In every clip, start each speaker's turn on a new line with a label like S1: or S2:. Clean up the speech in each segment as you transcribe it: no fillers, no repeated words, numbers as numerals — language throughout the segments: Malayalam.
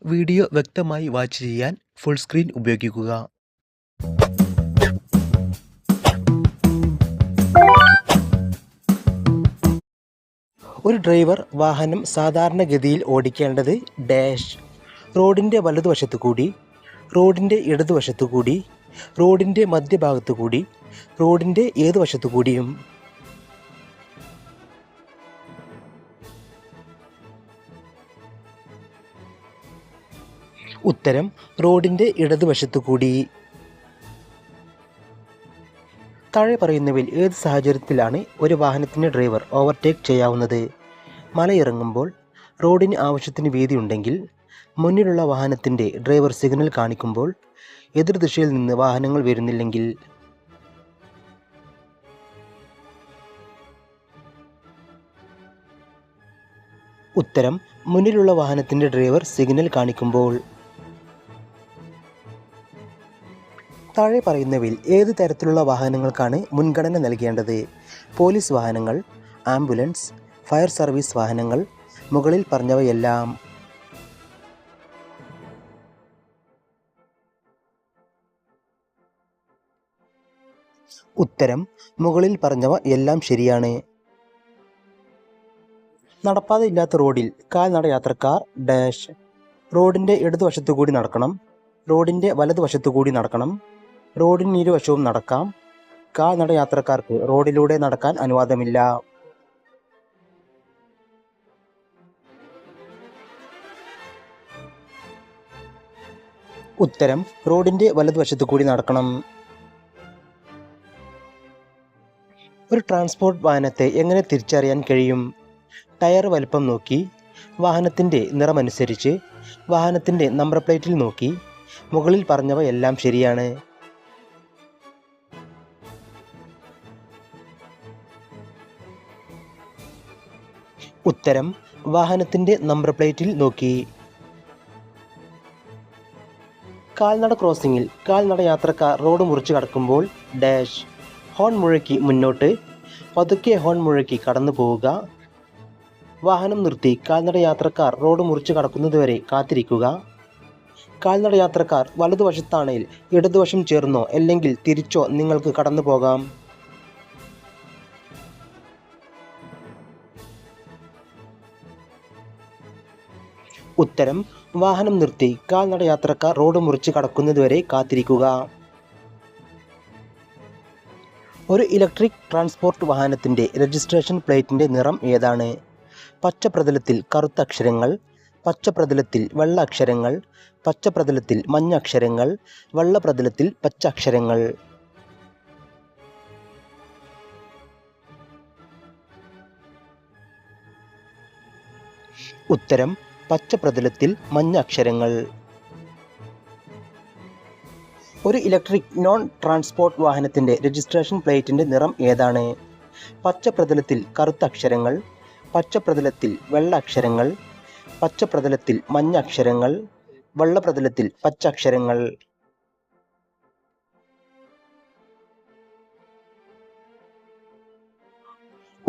S1: വീഡിയോ വ്യക്തമായി വാച്ച് ചെയ്യാൻ ഫുൾ സ്ക്രീൻ ഉപയോഗിക്കുക. ഒരു ഡ്രൈവർ വാഹനം സാധാരണഗതിയിൽ ഓടിക്കേണ്ടത് ഡാഷ് റോഡിൻ്റെ വലതുവശത്തുകൂടി, റോഡിൻ്റെ ഇടതുവശത്തുകൂടി, റോഡിൻ്റെ മധ്യഭാഗത്തുകൂടി, റോഡിൻ്റെ ഏതു വശത്തുകൂടിയും. ഉത്തരം റോഡിൻ്റെ ഇടതുവശത്തുകൂടി. താഴെ പറയുന്നവയിൽ ഏത് സാഹചര്യത്തിലാണ് ഒരു വാഹനത്തിൻ്റെ ഡ്രൈവർ ഓവർടേക്ക് ചെയ്യാവുന്നത്? മലയിറങ്ങുമ്പോൾ, റോഡിന് ആവശ്യത്തിന് വീതിയുണ്ടെങ്കിൽ, മുന്നിലുള്ള വാഹനത്തിൻ്റെ ഡ്രൈവർ സിഗ്നൽ കാണിക്കുമ്പോൾ, എതിർദിശയിൽ നിന്ന് വാഹനങ്ങൾ വരുന്നില്ലെങ്കിൽ. ഉത്തരം മുന്നിലുള്ള വാഹനത്തിൻ്റെ ഡ്രൈവർ സിഗ്നൽ കാണിക്കുമ്പോൾ. താഴെ പറയുന്നവയിൽ ഏത് തരത്തിലുള്ള വാഹനങ്ങൾക്കാണ് മുൻഗണന നൽകേണ്ടത്? പോലീസ് വാഹനങ്ങൾ, ആംബുലൻസ്, ഫയർ സർവീസ് വാഹനങ്ങൾ, മുകളിൽ പറഞ്ഞവയെല്ലാം. ഉത്തരം മുകളിൽ പറഞ്ഞവ എല്ലാം ശരിയാണ്. നടപ്പാതയില്ലാത്ത റോഡിൽ കാൽനട യാത്രക്കാർ ഡാഷ് റോഡിൻ്റെ ഇടതുവശത്തുകൂടി നടക്കണം, റോഡിൻ്റെ വലതുവശത്തുകൂടി നടക്കണം, റോഡിന് ഇരുവശവും നടക്കാം. കാൽനട യാത്രക്കാർക്ക് റോഡിലൂടെ നടക്കാൻ അനുവാദമില്ല. ഉത്തരം റോഡിൻ്റെ വലതുവശത്തുകൂടി നടക്കണം. ഒരു ട്രാൻസ്പോർട്ട് വാഹനത്തെ എങ്ങനെ തിരിച്ചറിയാൻ കഴിയും? ടയർ വലിപ്പം നോക്കി, വാഹനത്തിൻ്റെ നിറമനുസരിച്ച്, വാഹനത്തിൻ്റെ നമ്പർ പ്ലേറ്റിൽ നോക്കി. മുകളിൽ പറഞ്ഞവ എല്ലാം ശരിയാണ്. ഉത്തരം വാഹനത്തിൻ്റെ നമ്പർ പ്ലേറ്റിൽ നോക്കി. കാൽനട ക്രോസിംഗിൽ കാൽനട യാത്രക്കാർ റോഡ് മുറിച്ച് കടക്കുമ്പോൾ ഡാഷ് ഹോൺ മുഴക്കി മുന്നോട്ട്, പതുക്കെ ഹോൺ മുഴക്കി കടന്നു പോവുക. വാഹനം നിർത്തി കാൽനട യാത്രക്കാർ റോഡ് മുറിച്ച് കടക്കുന്നതുവരെ കാത്തിരിക്കുക. കാൽനട യാത്രക്കാർ വലതുവശത്താണെങ്കിൽ ഇടതുവശം ചേർന്നോ അല്ലെങ്കിൽ തിരിച്ചോ നിങ്ങൾക്ക് കടന്നു പോകാം. ഉത്തരം വാഹനം നിർത്തി കാൽനട യാത്രക്കാർ റോഡ് മുറിച്ച് കടക്കുന്നതുവരെ കാത്തിരിക്കുക. ഒരു ഇലക്ട്രിക് ട്രാൻസ്പോർട്ട് വാഹനത്തിൻ്റെ രജിസ്ട്രേഷൻ പ്ലേറ്റിൻ്റെ നിറം ഏതാണ്? പച്ച പ്രതലത്തിൽ കറുത്ത അക്ഷരങ്ങൾ, പച്ച പ്രതലത്തിൽ വെള്ള അക്ഷരങ്ങൾ, പച്ച പ്രതലത്തിൽ മഞ്ഞ അക്ഷരങ്ങൾ, വെള്ള പ്രതലത്തിൽ പച്ച അക്ഷരങ്ങൾ. ഉത്തരം പച്ച പ്രതലത്തിൽ മഞ്ഞ അക്ഷരങ്ങൾ. ഒരു ഇലക്ട്രിക് നോൺ ട്രാൻസ്പോർട്ട് വാഹനത്തിൻ്റെ രജിസ്ട്രേഷൻ പ്ലേറ്റിൻ്റെ നിറം ഏതാണ്? പച്ച പ്രതലത്തിൽ കറുത്ത അക്ഷരങ്ങൾ, പച്ച പ്രതലത്തിൽ വെള്ള അക്ഷരങ്ങൾ, പച്ച പ്രതലത്തിൽ മഞ്ഞ അക്ഷരങ്ങൾ, വെള്ള പ്രതലത്തിൽ പച്ച അക്ഷരങ്ങൾ.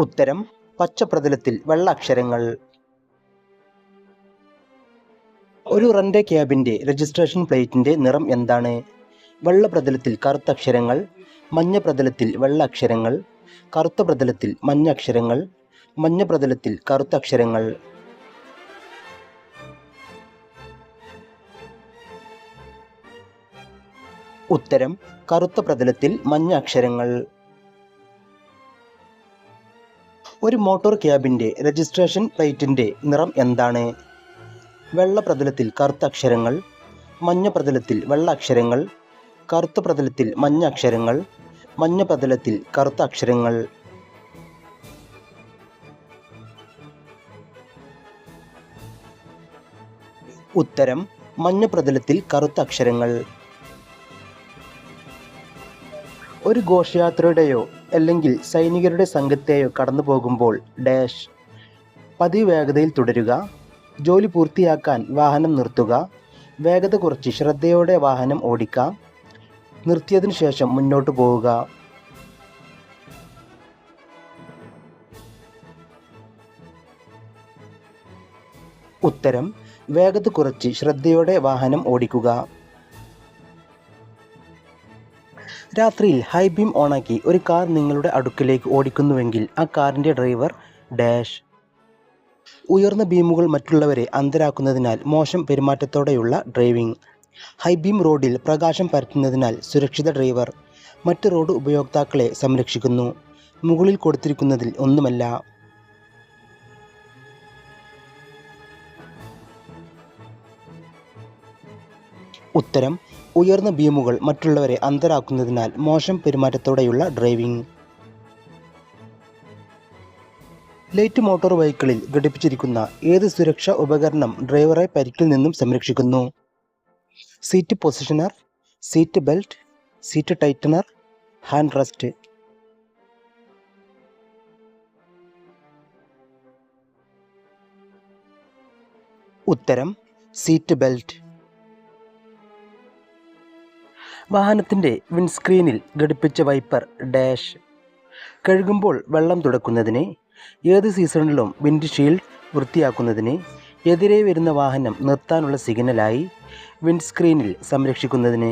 S1: ഉത്തരം പച്ച പ്രതലത്തിൽ വെള്ള അക്ഷരങ്ങൾ. ഒരു റെൻ്റ് ക്യാബിൻ്റെ രജിസ്ട്രേഷൻ പ്ലേറ്റിൻ്റെ നിറം എന്താണ്? വെള്ള പ്രതലത്തിൽ കറുത്ത അക്ഷരങ്ങൾ, മഞ്ഞ പ്രതലത്തിൽ വെള്ള അക്ഷരങ്ങൾ, കറുത്ത പ്രതലത്തിൽ മഞ്ഞ അക്ഷരങ്ങൾ, മഞ്ഞ പ്രതലത്തിൽ കറുത്ത അക്ഷരങ്ങൾ. ഉത്തരം കറുത്ത പ്രതലത്തിൽ മഞ്ഞ അക്ഷരങ്ങൾ. ഒരു മോട്ടോർ ക്യാബിൻ്റെ രജിസ്ട്രേഷൻ പ്ലേറ്റിൻ്റെ നിറം എന്താണ്? വെള്ള പ്രതലത്തിൽ കറുത്ത അക്ഷരങ്ങൾ, മഞ്ഞ പ്രതലത്തിൽ വെള്ള അക്ഷരങ്ങൾ, കറുത്ത പ്രതലത്തിൽ മഞ്ഞ അക്ഷരങ്ങൾ, മഞ്ഞ പ്രതലത്തിൽ കറുത്ത അക്ഷരങ്ങൾ. ഉത്തരം മഞ്ഞ പ്രതലത്തിൽ കറുത്ത അക്ഷരങ്ങൾ. ഒരു ഘോഷയാത്രയുടെയോ അല്ലെങ്കിൽ സൈനികരുടെ സംഘത്തെയോ കടന്നു പോകുമ്പോൾ ഡാഷ് പതിവ് വേഗതയിൽ തുടരുക, ജോലി പൂർത്തിയാക്കാൻ വാഹനം നിർത്തുക, വേഗത കുറച്ച് ശ്രദ്ധയോടെ വാഹനം ഓടിക്കാം, നിർത്തിയതിനു ശേഷം മുന്നോട്ട് പോവുക. ഉത്തരം വേഗത കുറച്ച് ശ്രദ്ധയോടെ വാഹനം ഓടിക്കുക. രാത്രിയിൽ ഹൈ ബീം ഓണാക്കി ഒരു കാർ നിങ്ങളുടെ അടുക്കിലേക്ക് ഓടിക്കുന്നുവെങ്കിൽ ആ കാറിൻ്റെ ഡ്രൈവർ ഡാഷ്. ഉയർന്ന ബീമുകൾ മറ്റുള്ളവരെ അന്ധരാക്കുന്നതിനാൽ മോശം പെരുമാറ്റത്തോടെയുള്ള ഡ്രൈവിംഗ്. ഹൈ ബീം റോഡിൽ പ്രകാശം പരത്തുന്നതിനാൽ സുരക്ഷിത ഡ്രൈവർ. മറ്റ് റോഡ് ഉപയോക്താക്കളെ സംരക്ഷിക്കുന്നു. മുകളിൽ കൊടുത്തിരിക്കുന്നതിൽ ഒന്നുമല്ല. ഉത്തരം ഉയർന്ന ബീമുകൾ മറ്റുള്ളവരെ അന്ധരാക്കുന്നതിനാൽ മോശം പെരുമാറ്റത്തോടെയുള്ള ഡ്രൈവിംഗ്. ലൈറ്റ് മോട്ടോർ വെഹിക്കിളിൽ ഘടിപ്പിച്ചിരിക്കുന്ന ഏത് സുരക്ഷാ ഉപകരണം ഡ്രൈവറെ പരിക്കിൽ നിന്നും സംരക്ഷിക്കുന്നു? Seat positioner, seat belt, seat tightener, hand rest. ഉത്തരം സീറ്റ് ബെൽറ്റ്. വാഹനത്തിൻ്റെ വിൻസ്ക്രീനിൽ ഘടിപ്പിച്ച വൈപ്പർ ഡാഷ്. കഴുകുമ്പോൾ വെള്ളം തുടക്കുന്നതിന്, ഏത് സീസണിലും വിൻഡ്ഷീൽഡ് വൃത്തിയാക്കുന്നതിന്, എതിരെ വരുന്ന വാഹനം നിർത്താനുള്ള സിഗ്നലായി, വിൻസ്ക്രീനിൽ സംരക്ഷിക്കുന്നതിന്.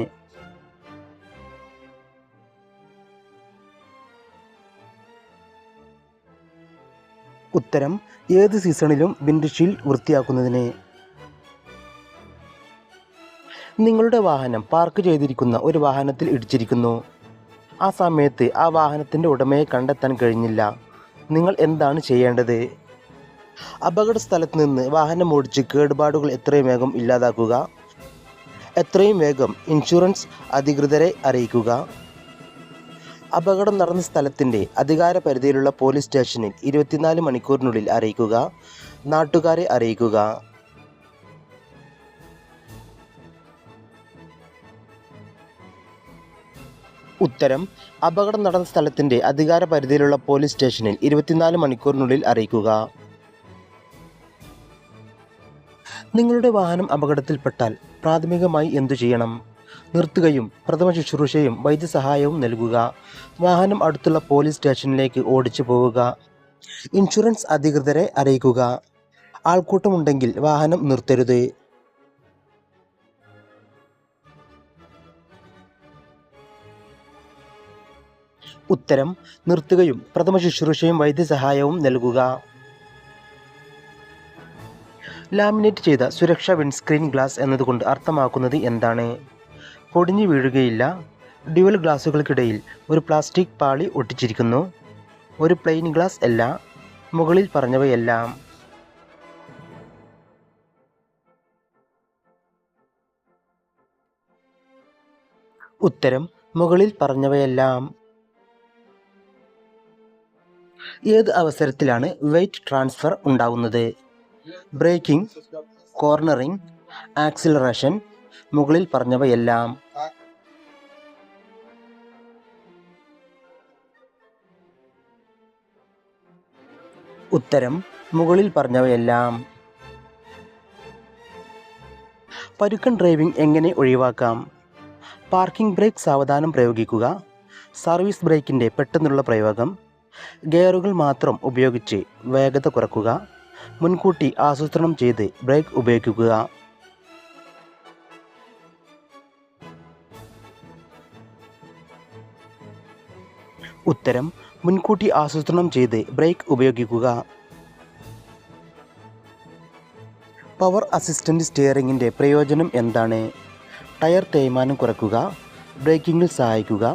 S1: ഉത്തരം ഏത് സീസണിലും വിൻഡ്ഷീൽഡ് വൃത്തിയാക്കുന്നതിന്. നിങ്ങളുടെ വാഹനം പാർക്ക് ചെയ്തിരിക്കുന്ന ഒരു വാഹനത്തിൽ ഇടിച്ചിരിക്കുന്നു. ആ സമയത്ത് ആ വാഹനത്തിൻ്റെ ഉടമയെ കണ്ടെത്താൻ കഴിഞ്ഞില്ല. നിങ്ങൾ എന്താണ് ചെയ്യേണ്ടത്? അപകട സ്ഥലത്ത് നിന്ന് വാഹനം ഓടിച്ച് കേടുപാടുകൾ എത്രയും വേഗം ഇല്ലാതാക്കുക. എത്രയും വേഗം ഇൻഷുറൻസ് അധികൃതരെ അറിയിക്കുക. അപകടം നടന്ന സ്ഥലത്തിൻ്റെ അധികാര പരിധിയിലുള്ള പോലീസ് സ്റ്റേഷനിൽ 24 മണിക്കൂറിനുള്ളിൽ അറിയിക്കുക. നാട്ടുകാരെ അറിയിക്കുക. ഉത്തരം അപകടം നടന്ന സ്ഥലത്തിൻ്റെ അധികാര പരിധിയിലുള്ള പോലീസ് സ്റ്റേഷനിൽ 24 മണിക്കൂറിനുള്ളിൽ അറിയിക്കുക. നിങ്ങളുടെ വാഹനം അപകടത്തിൽപ്പെട്ടാൽ പ്രാഥമികമായി എന്തു ചെയ്യണം? നിർത്തുകയും പ്രഥമ ശുശ്രൂഷയും വൈദ്യസഹായവും നൽകുക. വാഹനം അടുത്തുള്ള പോലീസ് സ്റ്റേഷനിലേക്ക് ഓടിച്ചു പോവുക. ഇൻഷുറൻസ് അധികൃതരെ അറിയിക്കുക. ആൾക്കൂട്ടമുണ്ടെങ്കിൽ വാഹനം നിർത്തരുത്. ഉത്തരം നിർത്തുകയും പ്രഥമ ശുശ്രൂഷയും വൈദ്യസഹായവും നൽകുക. ലാമിനേറ്റ് ചെയ്ത സുരക്ഷാ വിൻസ്ക്രീൻ ഗ്ലാസ് എന്നതുകൊണ്ട് അർത്ഥമാക്കുന്നത് എന്താണ്? പൊടിഞ്ഞു വീഴുകയില്ല. ഡ്യുവൽ ഗ്ലാസുകൾക്കിടയിൽ ഒരു പ്ലാസ്റ്റിക് പാളി ഒട്ടിച്ചിരിക്കുന്നു. ഒരു പ്ലെയിൻ ഗ്ലാസ് അല്ല. മുകളിൽ പറഞ്ഞവയെല്ലാം. ഉത്തരം മുകളിൽ പറഞ്ഞവയെല്ലാം. ഏത് അവസരത്തിലാണ് വെയ്റ്റ് ട്രാൻസ്ഫർ ഉണ്ടാകുന്നത്? ബ്രേക്കിംഗ്, കോർണറിംഗ്, ആക്സിലറേഷൻ, മുകളിൽ പറഞ്ഞവയെല്ലാം. ഉത്തരം മുകളിൽ പറഞ്ഞവയെല്ലാം. പരുക്കൻ ഡ്രൈവിംഗ് എങ്ങനെ ഒഴിവാക്കാം? പാർക്കിംഗ് ബ്രേക്ക് സാവധാനം പ്രയോഗിക്കുക. സർവീസ് ബ്രേക്കിൻ്റെ പെട്ടെന്നുള്ള പ്രയോഗം. ഗിയറുകൾ മാത്രം ഉപയോഗിച്ച് വേഗത കുറയ്ക്കുക. മുൻകൂട്ടി ആസൂത്രണം ചെയ്ത് ബ്രേക്ക് ഉപയോഗിക്കുക. ഉത്തരം മുൻകൂട്ടി ആസൂത്രണം ചെയ്ത് ബ്രേക്ക് ഉപയോഗിക്കുക. പവർ അസിസ്റ്റൻ്റ് സ്റ്റിയറിംഗിൻ്റെ പ്രയോജനം എന്താണ്? ടയർ തേയ്മാനം കുറയ്ക്കുക, ബ്രേക്കിങ്ങിൽ സഹായിക്കുക,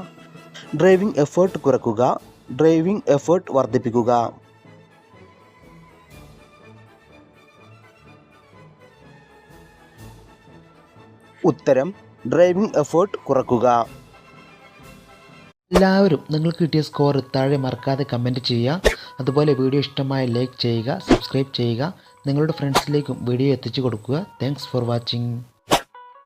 S1: ഡ്രൈവിംഗ് എഫേർട്ട് കുറയ്ക്കുക, ഡ്രൈവിംഗ് എഫേർട്ട് വർദ്ധിപ്പിക്കുക. ഉത്തരം ഡ്രൈവിംഗ് എഫേർട്ട് കുറയ്ക്കുക.
S2: എല്ലാവരും നിങ്ങൾക്ക് കിട്ടിയ സ്കോർ താഴെ മറക്കാതെ കമൻറ്റ് ചെയ്യുക. അതുപോലെ വീഡിയോ ഇഷ്ടമായ ലൈക്ക് ചെയ്യുക, സബ്സ്ക്രൈബ് ചെയ്യുക. നിങ്ങളുടെ ഫ്രണ്ട്സിലേക്കും വീഡിയോ എത്തിച്ചു കൊടുക്കുക. Thanks for watching.